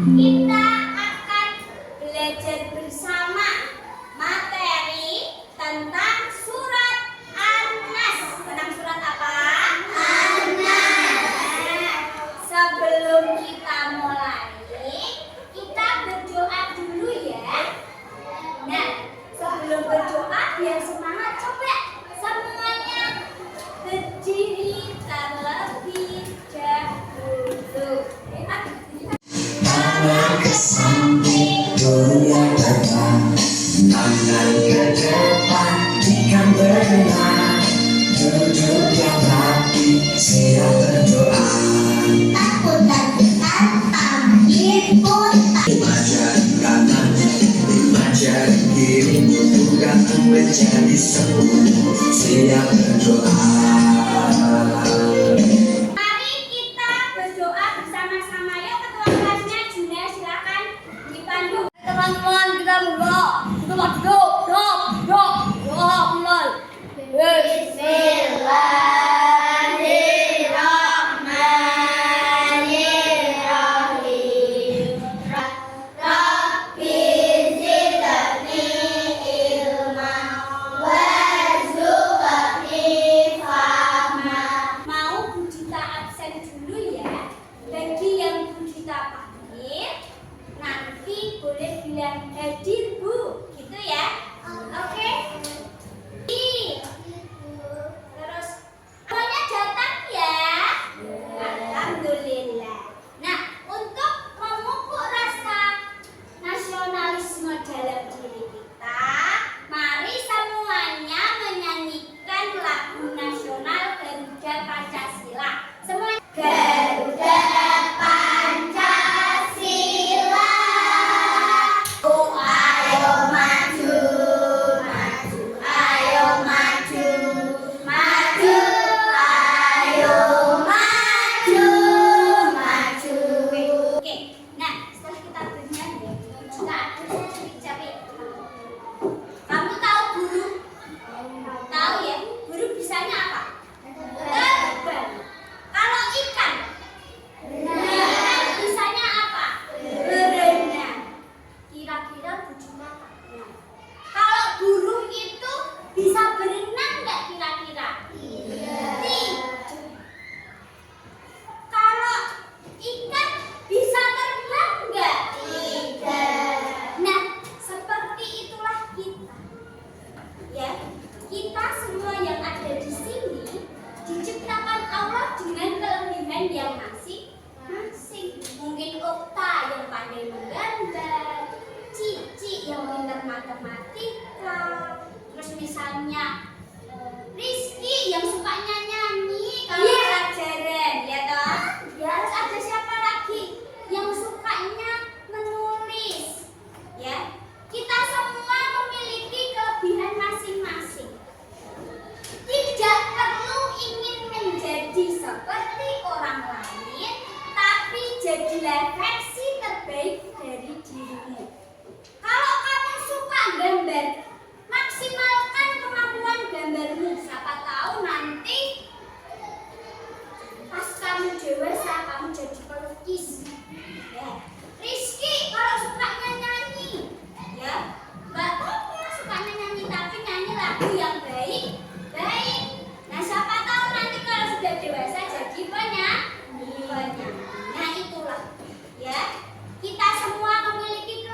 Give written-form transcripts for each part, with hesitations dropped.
Kita akan belajar bersama materi tentang surat An-Nas. Tentang surat apa? An-Nas. Sebelum kita mulai, kita berdoa dulu ya. Nah, sebelum berdoa biar semangat, coba semuanya berdiri terlebih dahulu. Tangan ke samping, dua terbang, tangan ke depan, ikan berenang, duduk yang rapi, siap berdoa. Takut-takutan, panggil putar. Lima jari kanan, lima jari kiri, bukan menjadi sepuluh, siap berdoa. Mari kita berdoa bersama-sama. Yuk ketua kelasnya Junia, silakan dipandu. Teman-teman kita berdoa. Kita doa mulai. Bismillahirrahmanirrahim. Rabbi zidni ilma warzuqni fahma. Mau Bu Dita absen dulu ya. Bagi yang Bu Dita panggil, nanti boleh bilang hadir Bu, gitu ya. Oke. Terus semuanya datang ya. Alhamdulillah. Nah, untuk memupuk rasa nasionalisme dalam diri kita, mari semuanya menyanyikan lagu nasional Garuda Pancasila. Semuanya Garuda Pancasila. Oh, ayo maju, maju, ayo maju, maju, ayo maju, maju. Oke, nah setelah kita bernyanyi, kita ada capek-capek. Kamu tahu guru? Tahu ya? Guru bisanya apa? Terbang. Kalau ikan? Ikan bisanya apa? Berenang. Kira-kira tujuh mata. Kalau burung itu bisa berenang nggak kira-kira? Tidak. Kalau ikan bisa terbang nggak? Tidak. Nah, seperti itulah kita. Ya, kita semua yang ada di sini diciptakan Allah dengan kelebihan yang masing-masing. Mungkin Okta yang pandai menggambar, Cici yang pintar matematika, terus misalnya Rizky yang sukanya nyanyi kalau pelajaran, ya toh? Ya harus ada siapa lagi yang sukanya menulis, ya? Kita semua memiliki kelebihan masing-masing. Tidak perlu ingin menjadi seperti orang lain, tapi jadilah versi terbaik dari dirimu. Kalau kamu suka gambar, maksimalkan kemampuan gambarmu. Siapa tahu nanti pas kamu dewasa kamu jadi pelukis. Ya. Rizky kalau sukanya nyanyi, ya nggak apa-apa sukanya nyanyi, tapi nyanyi lagu yang baik. Nah siapa tahu nanti kalau sudah dewasa jadi penyanyi. Nah itulah ya, kita semua memiliki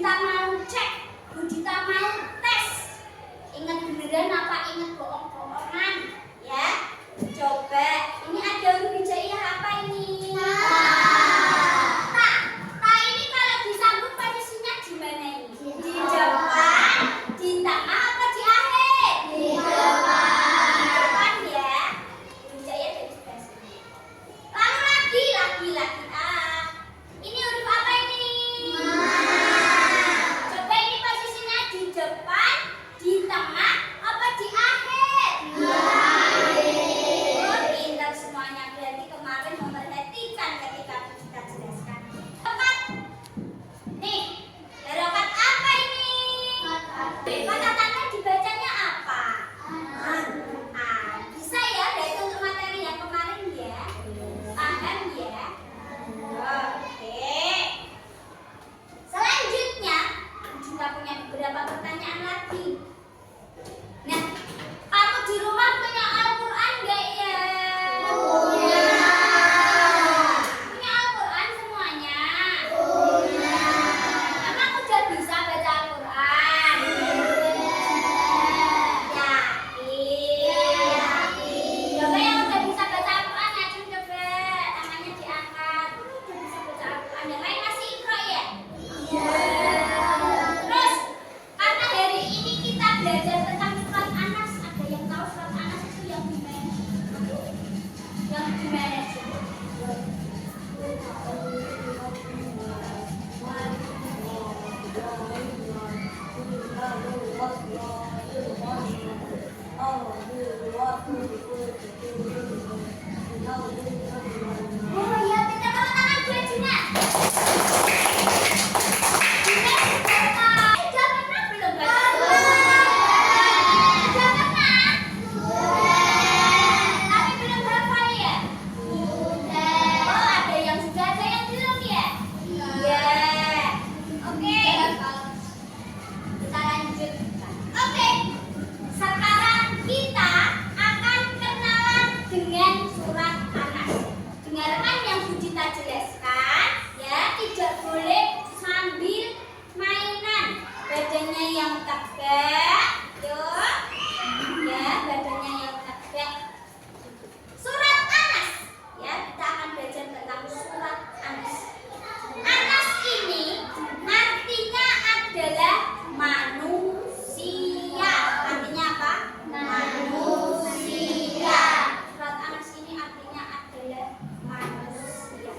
Dita mau cek, Bu Dita mau tes. Ingat beneran apa ingat bohong-bohongan? Ya, coba. Ini ada huruf hijaiyah apa ini? Ta. Ta ini kalau disambung posisinya di mana ini? Di depan, di tengah apa di akhir? Di depan ya. Hijaiyah dari sebelah sini. Lalu lagi A. Ini huruf apa ini? Coba ini posisinya di depan, di tengah, apa di akhir? Di akhir. Oh, pintar semuanya. Berarti kemarin memperhatikan ketika kita jelaskan. Harokat. Nih, harokat apa ini? Kata-katanya dibacanya apa? An. Bisa ya, dari untuk materi yang kemarin ya. Paham ya? Oke. Selanjutnya kita punya beberapa pertanyaan lagi. Nah, kamu di rumah punya Al-Quran nggak ya? Punya. Punya Al-Quran semuanya? Punya. Emang udah bisa baca Al-Quran? Yakin. Coba yang udah bisa baca Al-Quran ya, coba tangannya diangkat. Udah bisa baca Al-Quran. Yang lain masih ikro ya? Terus, karena hari ini kita belajar tentang surat Anas, ada yang tahu surat Anas itu yang gimana? Yang gimana sih? Oh iya, kita tepuk tangan buat Juna. Juna sudah tahu. Udah pernah belum baca? Udah pernah? Tapi belum hafal ya? Oh, ada yang sudah, ada yang belum ya? Iya. Oke. Kita lanjutkan. Oke. Sekarang kita akan kenalan dengan surat Anas. Dengarkan yang Bu Dita jelaskan ya, tidak boleh sambil mainan. Badannya yang tegak, yuk. Ya, badannya yang tegak. Surat Anas. Ya, kita akan belajar tentang surat Anas. Anas ini artinya adalah manusia. Artinya apa? Manusia. Surat Anas ini artinya adalah manusia.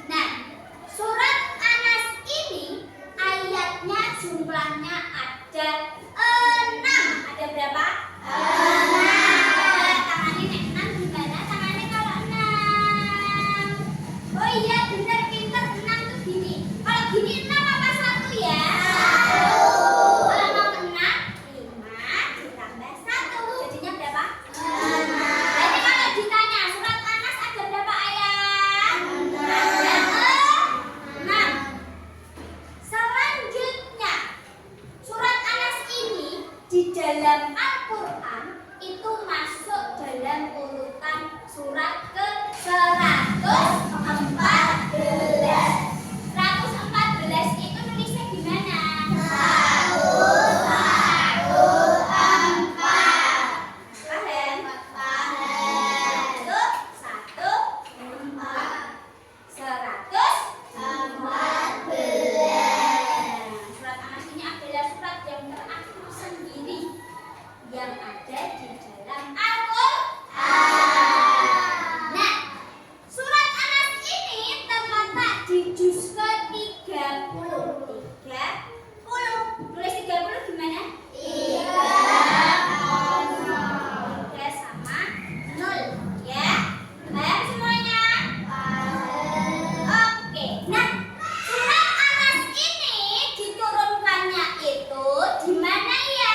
Nah, surat Anas ini ayatnya jumlahnya ada 6. Ada berapa? 6. Tangannya nek 6 gimana? Tangannya kalau 6. Oh iya, benar pintar. 6 tuh gini. Kalau gini 6 apa 1 ya? 1. Kalau mau 6, 5 ditambah 1. Jadinya berapa? 6. Jadi kalau ditanya surat Anas ada berapa ayat? 6. Selanjutnya, surat Anas ini di dalam Al-Quran itu masuk dalam urutan surat ke 114. 114 itu nulisnya gimana? 114. Paham? Paham. Itu 114. Surat Anas ini adalah surat yang terakhir sendiri yang ada di dalam Al-Quran. Nah, surat Anas ini terletak di juz ke-30. 30. Tulis 30 gimana? 3 sama 0 ya. Paham semuanya? Oke. Nah, surat Anas ini diturunkannya itu di mana ya?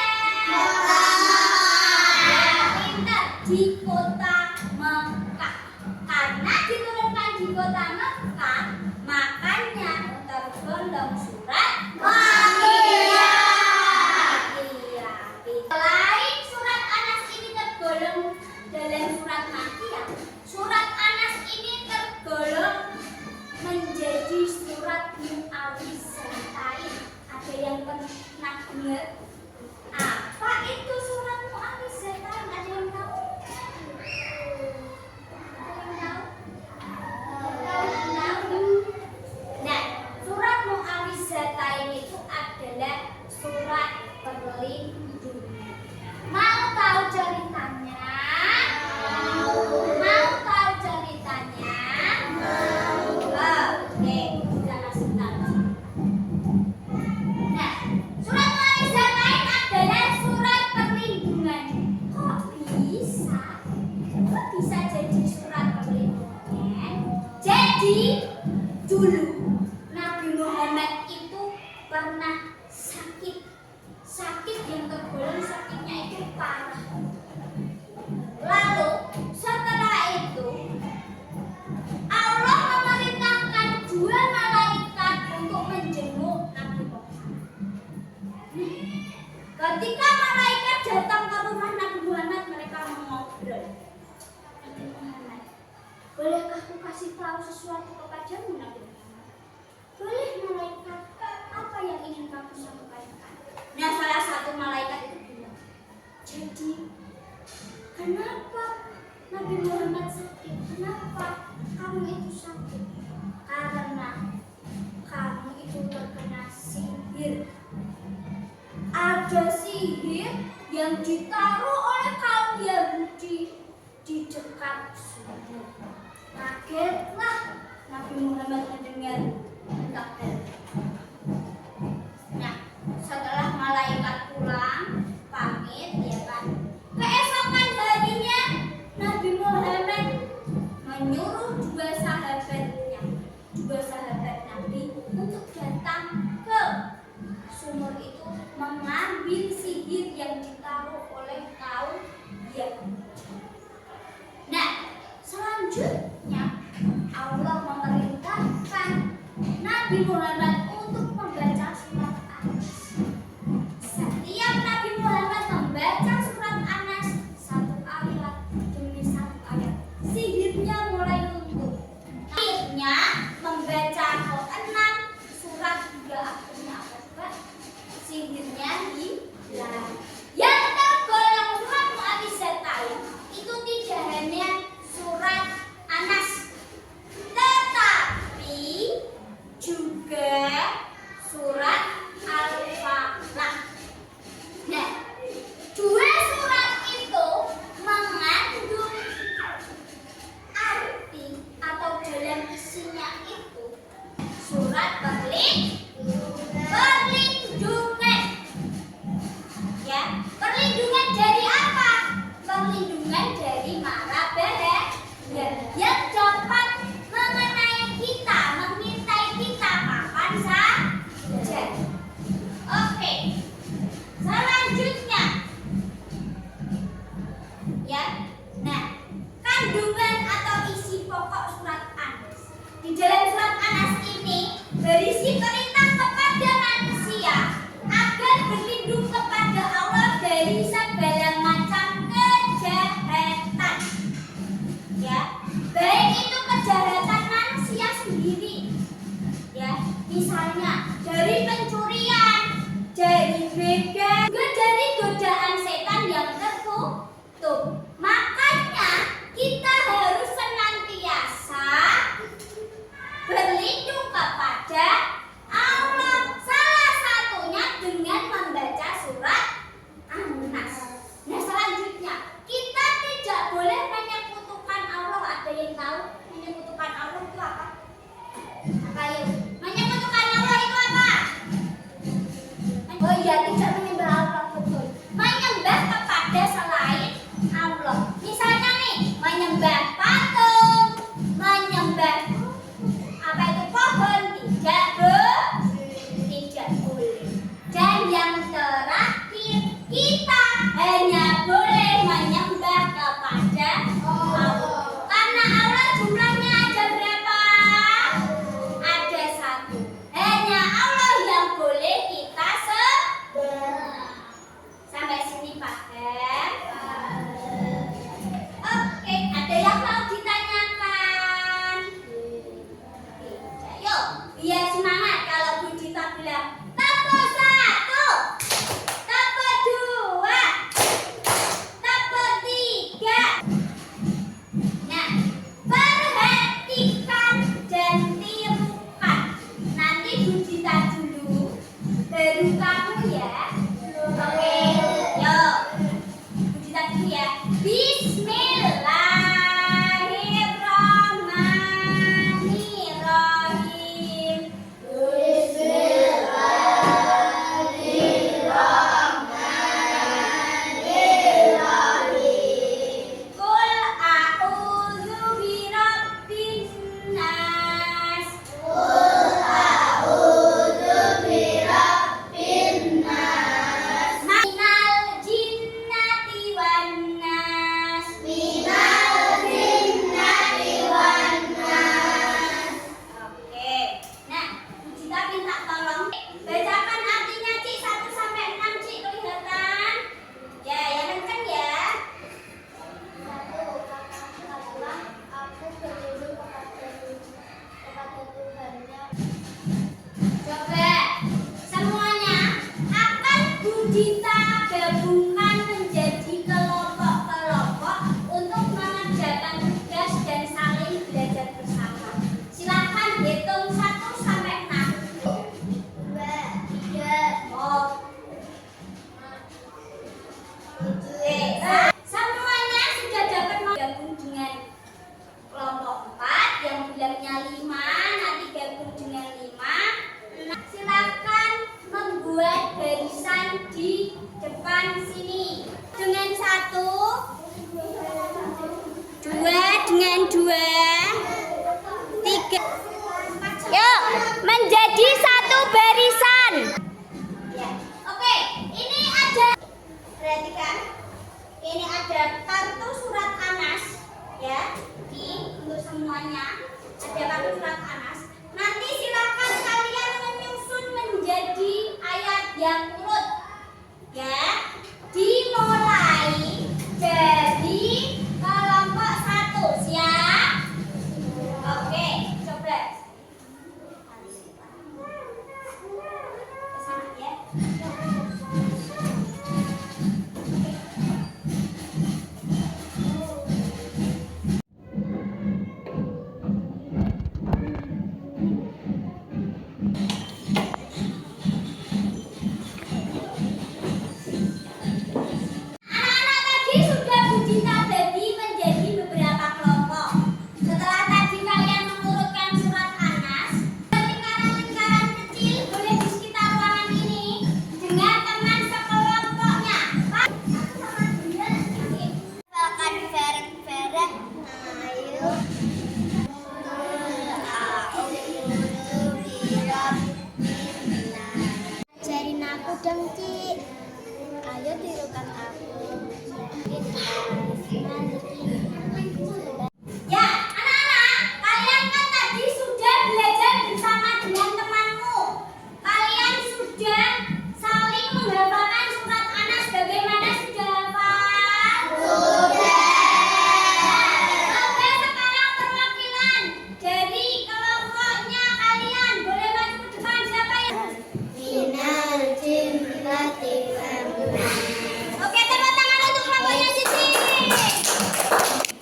Pintar, di kota Mekah. Karena diturunkan di kota Mekah, makanya tergolong surat Makkiyah. Selain surat Anas ini tergolong dalam surat Makkiyah, surat Anas ini tergolong menjadi surat Mu'awwidzatain. Muhammad itu pernah sakit yang tergolong sakitnya itu parah. Lalu setelah itu Allah memerintahkan 2 malaikat untuk menjenguk Nabi Muhammad. Ketika malaikat datang ke rumah Nabi Muhammad, mereka mengobrol. Nabi Muhammad, bolehkah aku kasih tahu sesuatu kepadamu, Nabi Muhammad? Boleh malaikat, apa yang ingin kamu sampaikan? Nah, salah satu malaikat itu bilang, jadi kenapa Nabi Muhammad sakit? Kenapa kamu itu sakit? Karena kamu itu terkena sihir. Ada sihir yang ditaruh oleh kaum Yahudi di dekat sumur. Kagetlah Nabi Muhammad mendengar kabar. Nah, setelah malaikat pulang, pamit, ya kan. Keesokan harinya Nabi Muhammad menyuruh 2 sahabatnya, 2 sahabat Nabi untuk datang ke sumur itu mengambil sihir yang ditaruh oleh kaum Yahudi. Nah, selanjutnya Allah memerintahkan Nabi Muhammad untuk membaca surat An-Nas. Setiap Nabi Muhammad membaca surat An-Nas 1 ayat demi 1 ayat, sihirnya mulai luntur. Akhirnya membaca ke-6 surat 3 akhirnya apa juga? Sihirnya hilang. Yang tergolong surat Mu'awwizatain itu tidak hanya surat An-Nas, tetapi juga surat Al-Falaq. Nah, 2 surat itu mengandung arti atau dalam isinya itu surat perlindungan. Ya, perlindungan dari apa? Perlindungan dari mara bahaya yang dapat mengenai kita, mengintai kita kapan saja. Oke, selanjutnya, ya. Nah, kandungan atau isi pokok surat An-Nas. Di dalam surat An-Nas ini berisi perintah kepada manusia agar berlindung kepada Allah dari segala macam kejahatan. Ya, baik itu kejahatan manusia sendiri. Ya, misalnya dari pencurian, dari begal, juga dari godaan setan yang tertutup. Makanya kita harus senantiasa berlindung kepada Allah. Salah satunya dengan membaca surat An-Nas. Nah, selanjutnya kita tidak boleh menyekutukan Allah. Ada yang tahu menyekutukan Allah itu apa? Apa yuk? Menyekutukan Allah itu apa? Oh iya, tidak menyembah Allah, betul. Menyembah kepada selain Allah. Misalnya nih, menyembah patung, menyembah apa itu pohon, tidak boleh. Dan yang terakhir, kita hanya boleh menyembah kepada Allah. Karena Allah jumlahnya ada berapa? Ada 1. Hanya Allah yang boleh kita sembah. di depan sini. Dengan satu, dua, dengan dua, tiga. Yuk, menjadi satu barisan. Ya. Oke, ini ada, perhatikan. Ini ada kartu surat Anas, ya. Untuk semuanya ada kartu surat Anas. Nanti silakan kalian menyusun menjadi ayat yang urut, ya. Dimulai dari kelompok 1, siap? Oke, coba. Kesana ya. Ajarin aku dong, Cik. Ayo tirukan aku. Ya, anak-anak, kalian kan tadi sudah belajar bersama dengan temanmu. Kalian sudah saling menghafalkan surat Anas. Bagaimana, sudah hafal? Sudah. Oke, sekarang perwakilan dari kelompoknya kalian boleh maju ke depan. Siapa yang? Minal jinnati wal nas. Oke, tepuk tangan untuk kelompoknya Cici.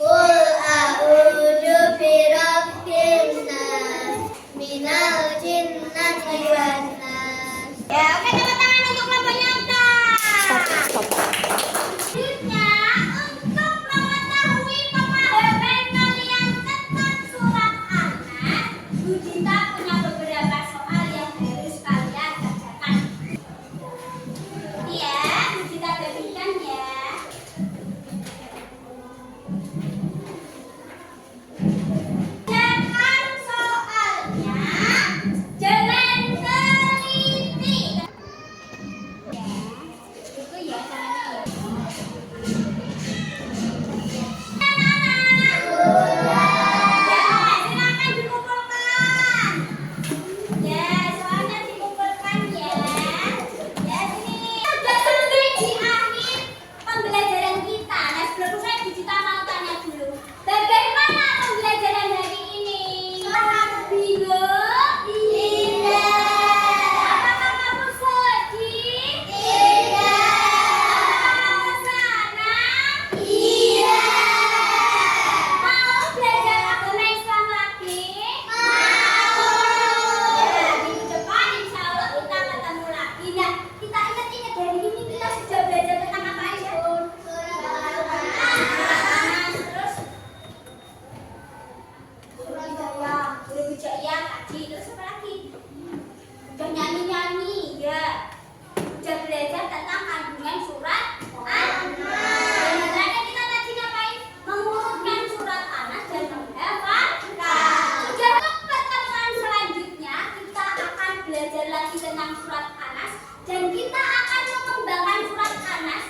Qul a'udzu birabbin nas minal jinnati wan nas. Ya, oke, tepuk tangan untuk kelompoknya Okta. Selanjutnya, untuk mengetahui pemahaman kalian tentang surat Anas, Bu Cinta punya beberapa soal yang harus kalian kerjakan. Iya, Bu Cinta berikan ya. Kerjakan soalnya dengan teliti. Ya, itu ya caranya ya. Silakan dikumpulkan. Ya, soalnya dikumpulkan ya. Ya, sini. Sudah sampai di akhir pembelajaran kita. Nah, sebelum saya Cita mau tanya dulu. Bagaimana pembelajaran hari ini? Bingung? Tidak. Apakah kamu sedih? Tidak. Apakah kamu senang? Iya. Mau belajar agama Islam lagi? Mau. Ya, minggu depan insya Allah kita ketemu lagi. Nah, kita ingat-ingat dari ini kita sudah belajar tentang apa aja? Terus surat Hidayah tadi. Terus apa lagi? Udah nyanyi-nyanyi, ya. Udah belajar tentang kandungan surat Anas. Beneran kita tadi ngapain? Mengurutkan surat Anas dan menghafalkan. Sudah, untuk pertemuan selanjutnya kita akan belajar lagi tentang surat Anas dan kita akan mengembangkan surat Anas